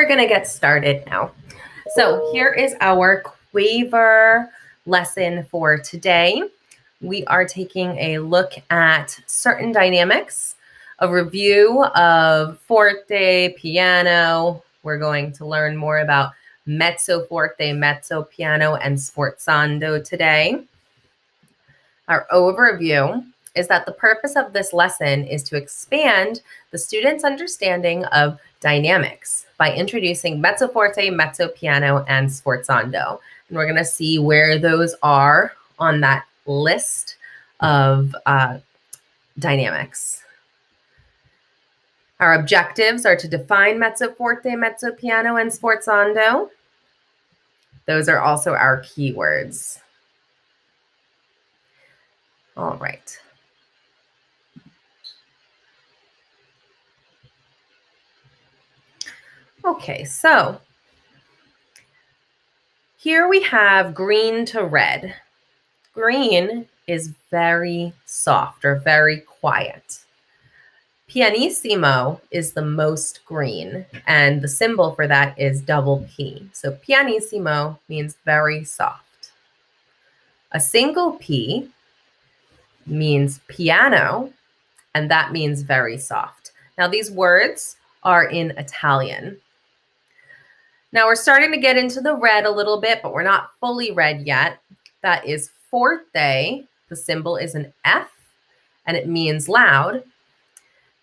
going to get started now. So here is our Quaver lesson for today. We are taking a look at certain dynamics, a review of forte, piano. We're going to learn more about mezzo forte, mezzo piano, and sforzando today. Our overview is that the purpose of this lesson is to expand the student's understanding of dynamics by introducing mezzo forte, mezzo piano, and sforzando. And we're going to see where those are on that list of dynamics. Our objectives are to define mezzo forte, mezzo piano, and sforzando. Those are also our keywords. All right. Okay, so here we have green to red. Green is very soft or very quiet. Pianissimo is the most green, and the symbol for that is double P. So pianissimo means very soft. A single P means piano, and that means very soft. Now these words are in Italian. Now we're starting to get into the red a little bit, but we're not fully red yet. That is forte. The symbol is an F, and it means loud.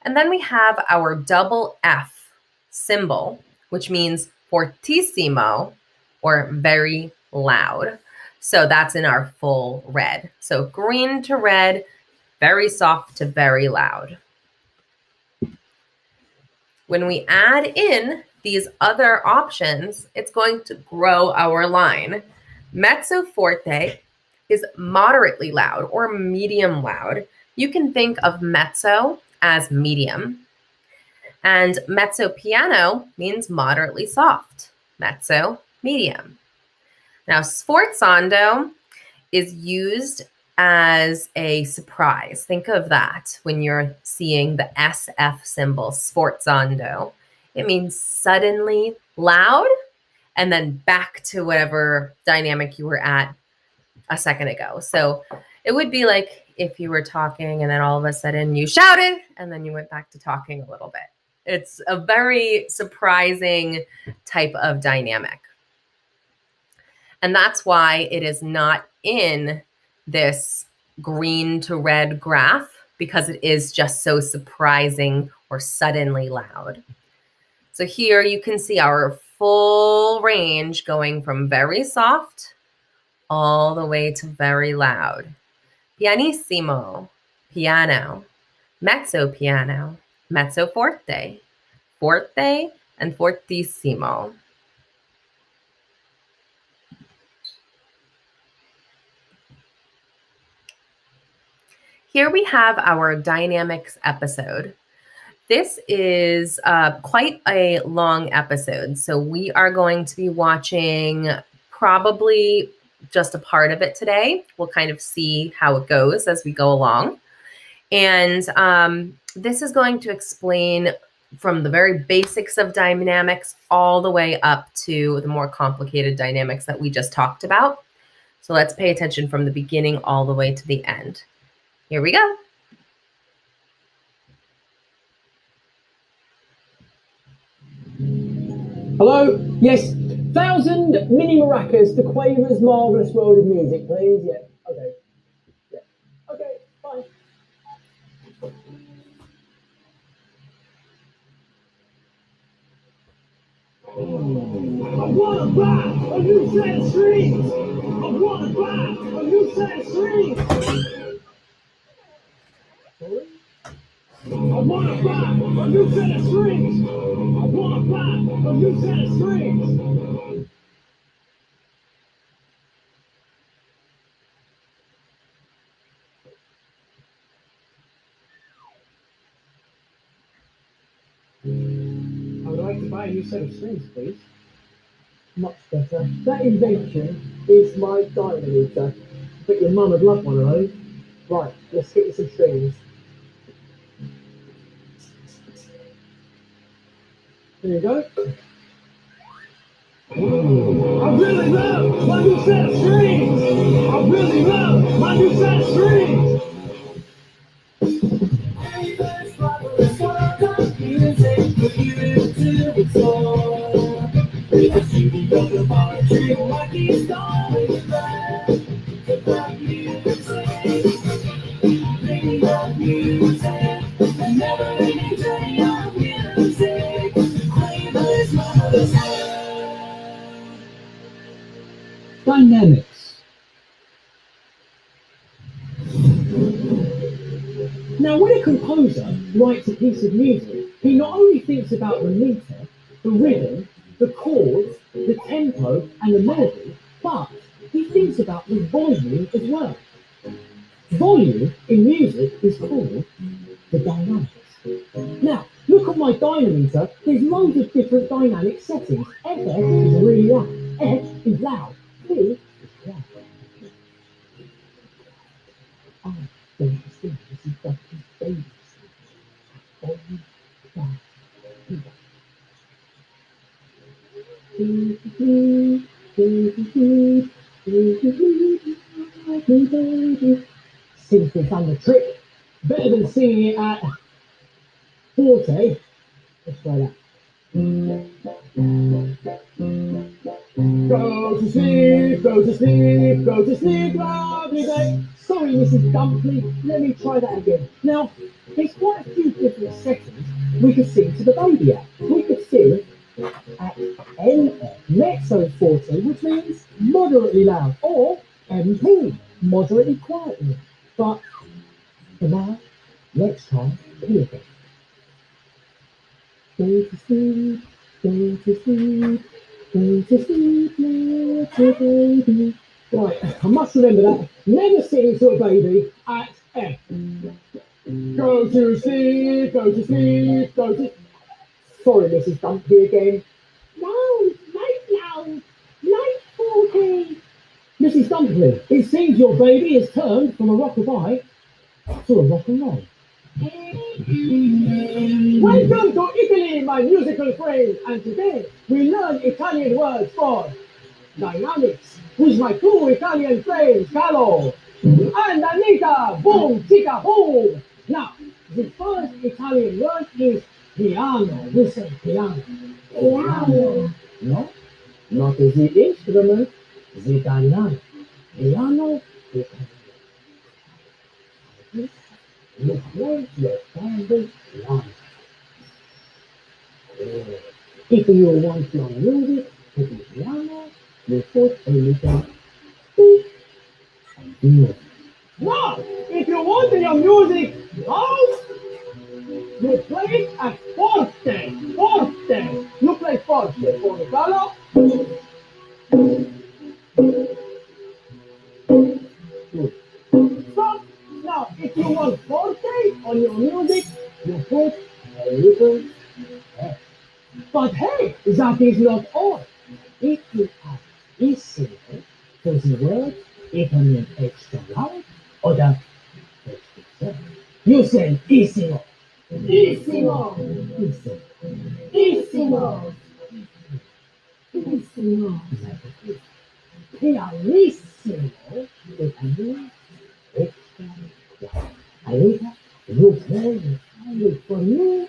And then we have our double F symbol, which means fortissimo, or very loud. So that's in our full red. So green to red, very soft to very loud. When we add in these other options, it's going to grow our line. Mezzo forte is moderately loud or medium loud. You can think of mezzo as medium. And mezzo piano means moderately soft. Mezzo, medium. Now, sforzando is used as a surprise. Think of that when you're seeing the SF symbol, sforzando. It means suddenly loud and then back to whatever dynamic you were at a second ago. So it would be like if you were talking and then all of a sudden you shouted and then you went back to talking a little bit. It's a very surprising type of dynamic. And that's why it is not in this green to red graph, because it is just so surprising or suddenly loud. So here you can see our full range going from very soft all the way to very loud. Pianissimo, piano, mezzo piano, mezzo forte, forte, and fortissimo. Here we have our dynamics episode. This is quite a long episode, so we are going to be watching probably just a part of it today. We'll kind of see how it goes as we go along. And this is going to explain from the very basics of dynamics all the way up to the more complicated dynamics that we just talked about. So let's pay attention from the beginning all the way to the end. Here we go. Hello? Yes. 1,000 mini maracas to Quaver's marvellous world of music, please. Yeah. Okay. Yeah. Okay, fine. I want to buy a new set of strings. I want to buy a new set of strings. Sorry? I want to buy a new set of strings. I want to buy a new set of strings. I would like to buy a new set of strings, please. Much better. That invention is my diamond eater. I bet your mum would love one of those. Right, let's get you some strings. There you go. really love my new set of strings. I really love my new set of strings. Dynamics. Now, when a composer writes a piece of music, he not only thinks about the meter, the rhythm, the chords, the tempo, and the melody, but he thinks about the volume as well. Volume in music is called the dynamics. Now, look at my dynameter. There's loads of different dynamic settings. FF is really loud. F is loud. B is quiet. I don't sing. This is Ducky's baby song. Volume down. Simply done the trick. Better than singing it at forte. Let's try that. Go to sleep, go to sleep, go to sleep, lovely day. Sorry, Mrs. Dumpley, let me try that again. Now, there's quite a few different settings we could sing to the baby at. We could sing at NF, mezzo forte, which means moderately loud, or MP, moderately quietly. But for now, let's try P again. Go to sleep, go to sleep, go to sleep, little baby. Right, I must remember that. Never sing to a baby at F. Go to sleep, go to sleep, go to... Sorry, Mrs. Dumpy again. Loud, loud, light 40. Mrs. Dumpley, it seems your baby has turned from a rockabye to a rock and roll. Welcome to Italy, my musical friend, and today we learn Italian words for dynamics with my two Italian friends, Carlo and Anita. Boom, chica, boom. Now, the first Italian word is piano. We say piano. Piano. No, not the instrument, the dynamic. Piano is you play your favorite line. If you want your music to be piano, you put a little beep and do it. Now, if you want your music loud, you play it at forte. Forte. You play forte. For the color. Stop. Now, if you want forte on your music, you put a little F. But hey, that is not all. If you addissimo to the word, it can mean extra loud or the extra soft. You sayissimo.Issimo.Issimo.Issimo.Issimo. Pianissimo. It can mean extra loud. Anita, you play the sound for me.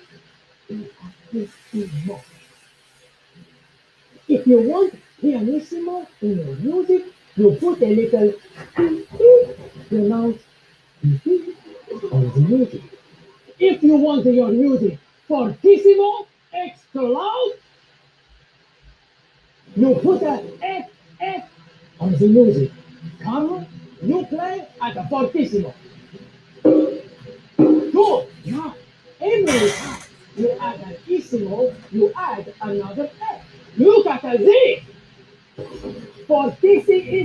Pianissimo. If you want pianissimo in your music, you put a little pronounced on the music. If you want your music fortissimo, extra loud, you put a F on the music. Carlo, you play at a fortissimo. Good. Now, every time you add an issimo, you add another F. Look at this. Fortissimo.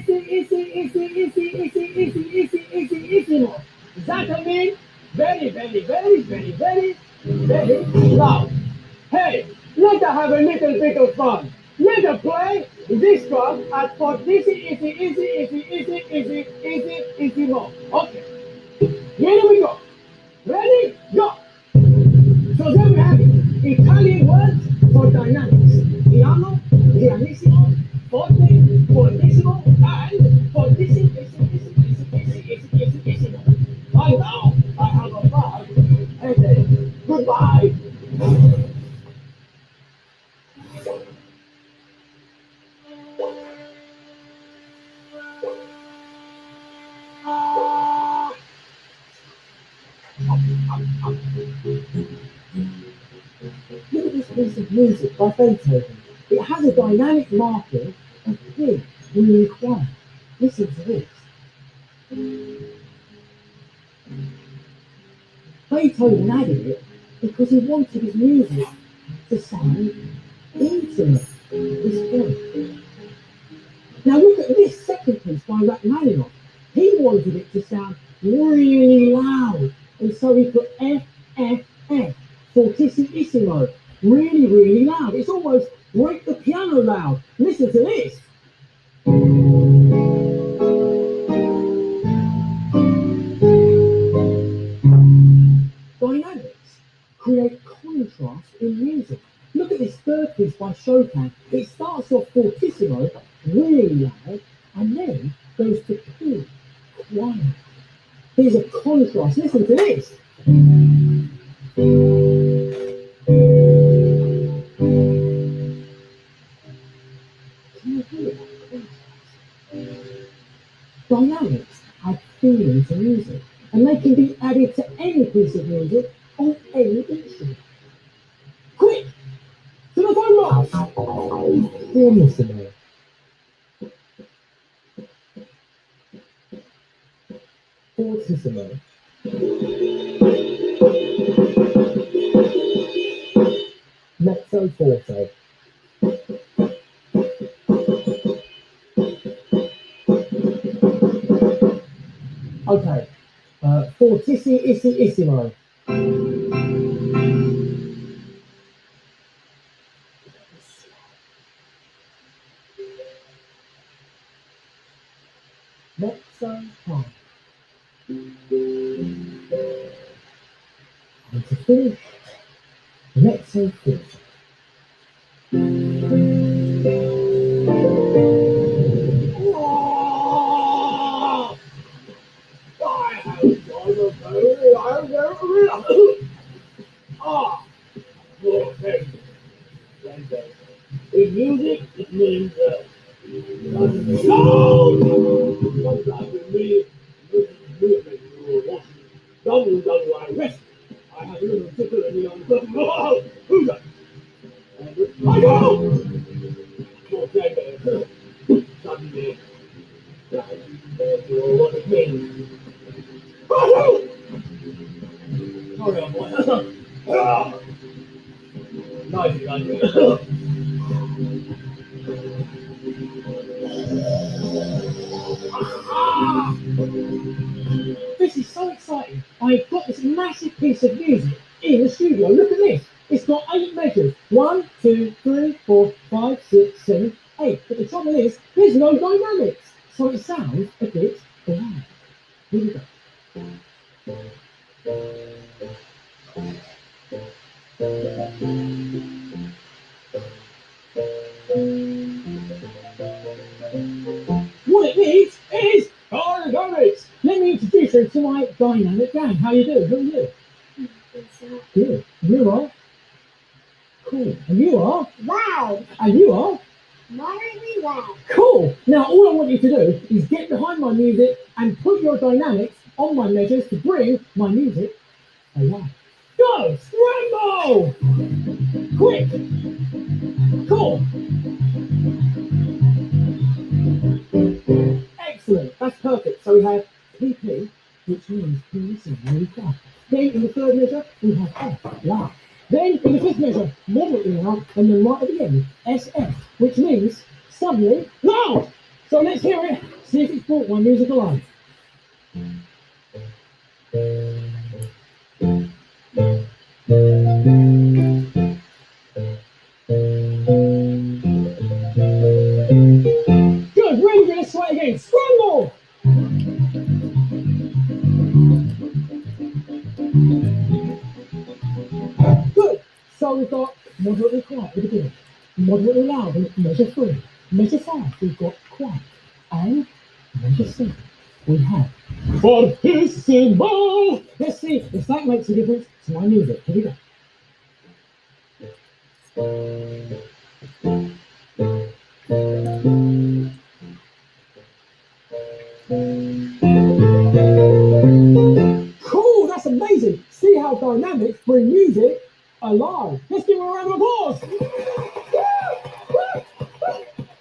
That means very, very, very, very, very, very loud. Hey, let us have a little bit of fun. Let us play this one at fortissimo. Okay, here we go. Ready? Go. So there we have it. Italian words for dynamics. Piano, pianissimo, forte, Look at this piece of music by Beethoven. It has a dynamic marking of P, really quiet. Listen to this. Beethoven added it because he wanted his music to sound intimate. This point. Now look at this second piece by Rachmaninoff. He wanted it to sound really loud, and so he put F, F, F, fortissimo, really, really loud. It's almost break the piano loud. Listen to this. Dynamics create contrast in music. Look at this third piece by Chopin. It starts off fortissimo, really loud, and then goes to P, quiet. Here's a contrast. Listen to this. Can you hear that contrast? Dynamics add feeling to music, and they can be added to any piece of music on any instrument. Quick! To the phone box! Pianissimo. Fortissimo. Mezzo forte. Okay. Fortissimo. Mezzo high. And to finish, mezzo forte. In music, it means sometimes it means movement or motion. WWI wrestling. I have a little particularly on the who's that? I go! Suddenly, what it means. Sorry, I'm nice, nice. This is so exciting. I've got this massive piece of music in the studio. Look at this. It's got 8 measures. 1, 2, 3, 4, 5, 6, 7, 8. But the trouble is, there's no dynamics. So it sounds a bit loud. Here we go. What it needs is dynamics. Let me introduce you to my dynamic gang. How you doing? Who are you? Good. You are? Cool. And you are? Loud. And you are? Moderately loud. Cool. Now all I want you to do is get behind my music and put your dynamics on my measures to bring my music alive. Go! Scramble! Quick! Cool! Excellent. That's perfect. So we have PP, which means pianissimo, really fast. Then in the third measure, we have F, loud. Then in the fifth measure, moderately loud, and then right at the end, SF, which means suddenly loud. So let's hear it. See if it's brought my music alive. Good. Really good. Let's try it again. Scramble. Good. So we've got moderately quiet at the beginning, moderately loud in measure 3, measure 5 we've got quiet, and measure 6 we have fortissimo. Let's see if that makes a difference to my music. Here we go. Cool, that's amazing. See how dynamics bring music alive. Let's give a round of applause.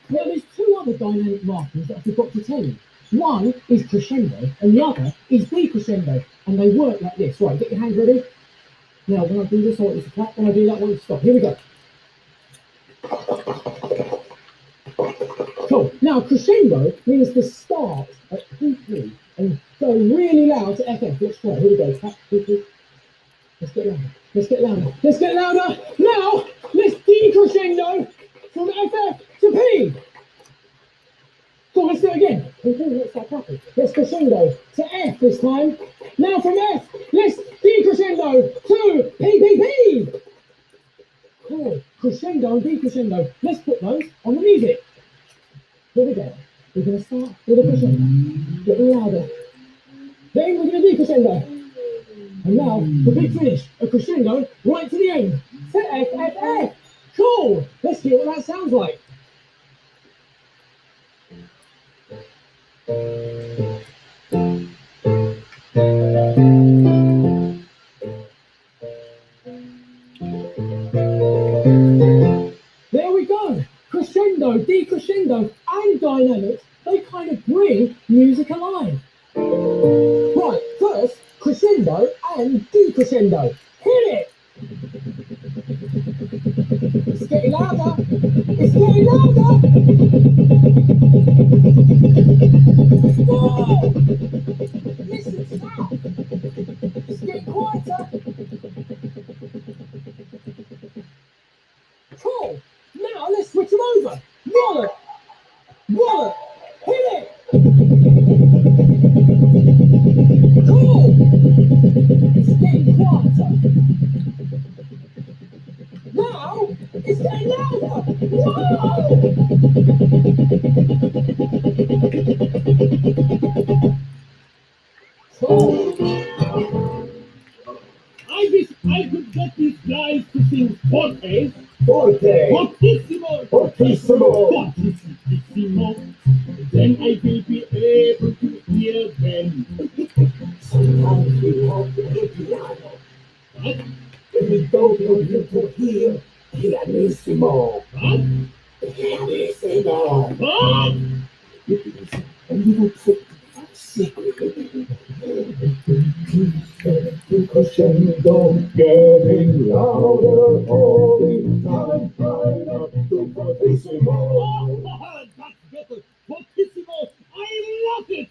Now, there's two other dynamic markers that I forgot to tell you. One is crescendo, and the other is decrescendo, and they work like this. Right, get your hands ready. Now, when I do this, I want you to clap. When I do that, I want you to stop. Here we go. Cool. Now, crescendo means to start at P3 and go really loud to FF. Let's try it. Here we go. Clap, P3. Let's get louder. Let's get louder. Let's get louder. Now, let's decrescendo from FF to P. Cool, let's do it again. Let's start clapping. Let's crescendo to F this time. Now from F, let's decrescendo to P, P, P. Cool. Crescendo and decrescendo. Let's put those on the music. Here we go. We're going to start with a crescendo. Get louder. Then we're going to decrescendo. And now, the big finish, a crescendo right to the end. To F, F, F. Cool. Let's hear what that sounds like. There we go. Crescendo, decrescendo, and dynamics, they kind of bring music alive. Right, first, crescendo and decrescendo. Hit it! It's getting louder. It's getting louder. Whoa! Listen to that. It's getting quieter. Cool. Now let's switch them over. Wallet. Wallet. Hit it. Cool. It's getting quieter. Now it's getting louder. Whoa! Cool. I wish I could get these guys to sing forte. Forte. Fortissimo. Fortissimo. Fortissimo. Then I will be able to hear them. Sometimes we have to hit piano. What? When we don't know you to hear pianissimo. What? Pianissimo. What? A little trick. Secret. Crescendo, getting louder all the time. Fortissimo. Oh, that's better. Fortissimo. I love it.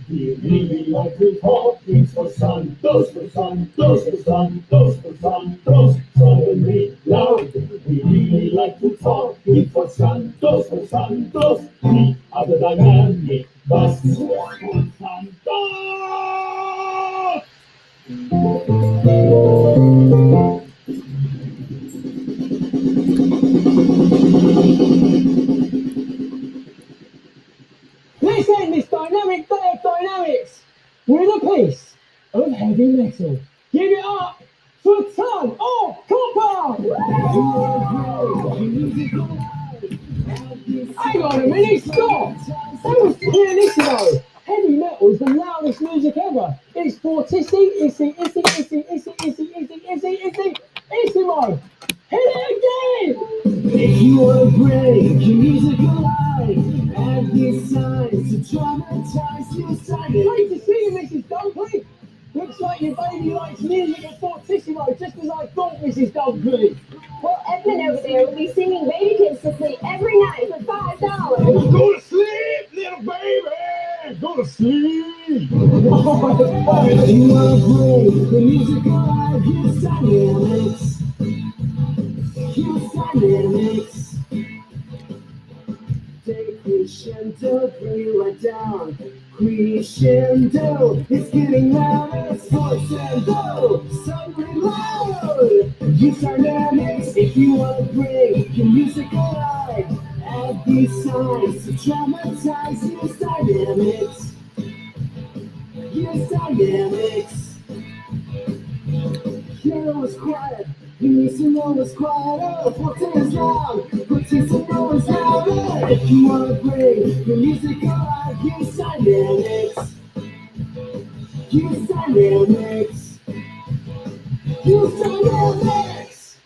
We really like to talk things for Santos, for Santos, for Santos, for Santos. Suddenly loud. We really like to talk things for Santos, for Santos. We are the dynamic bus for Santos. Let's end this dynamic day of dynamics with a piece of heavy metal. Give it up for Ton of Copper! Hang on a minute, stop! That was pianissimo! Heavy metal is the loudest music ever. It's fortissi, issy, issy, issy, issy, issy, issy, issy, issy, issimo! Hit it again! If you wanna break your music alive, add these signs to dramatize your side. Great to see you, Mrs. Dunkley. Looks like your baby likes music at fortissimo, just as I thought, Mrs. Dunkley. Well, Edmund over there will be singing Baby Kids to sleep every night for $5. Go to sleep, little baby! Go to sleep! If you wanna break the music alive, here's dynamics. Here's dynamics. Take crescendo, bring it right down. Crescendo, it's getting louder. Forcendo, suddenly loud. Use dynamics if you wanna break your music alive. Add these signs to dramatize. Use dynamics. Use dynamics. Piano is quiet, pianissimo is quieter, forte is loud, fortissimo is louder. If you wanna bring your music alive, use dynamics. Use dynamics. Use dynamics.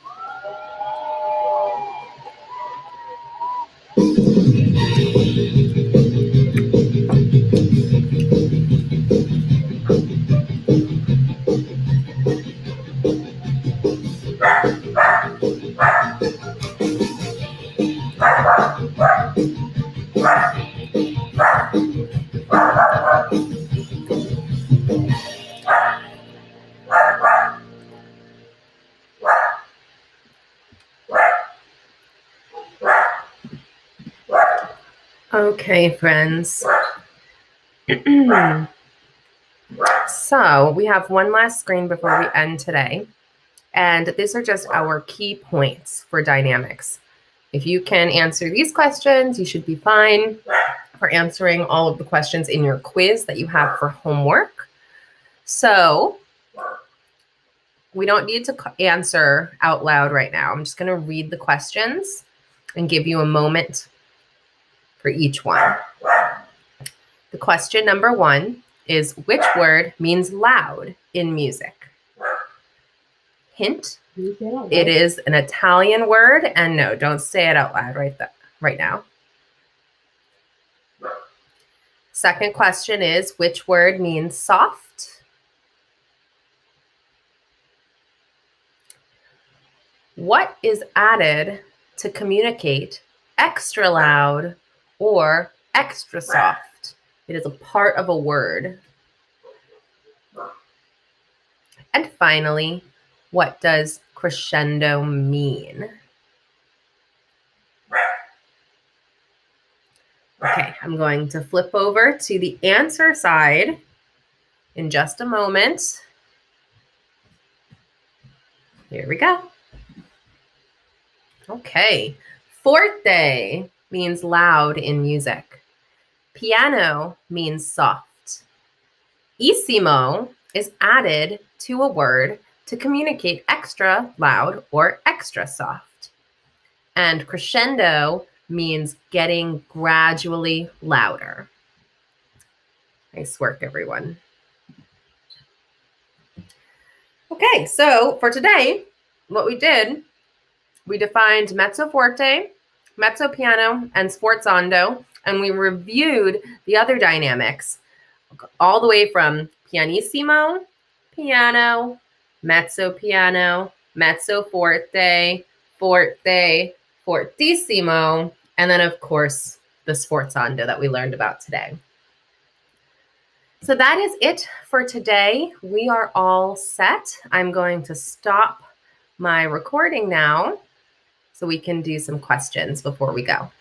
Okay, friends. So we have one last screen before we end today. And these are just our key points for dynamics. If you can answer these questions, you should be fine for answering all of the questions in your quiz that you have for homework. So we don't need to answer out loud right now. I'm just going to read the questions and give you a moment for each one. The question number 1 is, which word means loud in music? Hint, it is an Italian word, and no, don't say it out loud right now. Second question is, which word means soft? What is added to communicate extra loud or extra soft? It is a part of a word. And finally, what does crescendo mean? Okay, I'm going to flip over to the answer side in just a moment. Here we go. Okay, forte means loud in music. Piano means soft. Issimo is added to a word to communicate extra loud or extra soft. And crescendo means getting gradually louder. Nice work, everyone. Okay, so for today, what we did, we defined mezzo forte, mezzo piano, and sforzando, and we reviewed the other dynamics all the way from pianissimo, piano, mezzo forte, forte, fortissimo, and then, of course, the sforzando that we learned about today. So that is it for today. We are all set. I'm going to stop my recording now so we can do some questions before we go.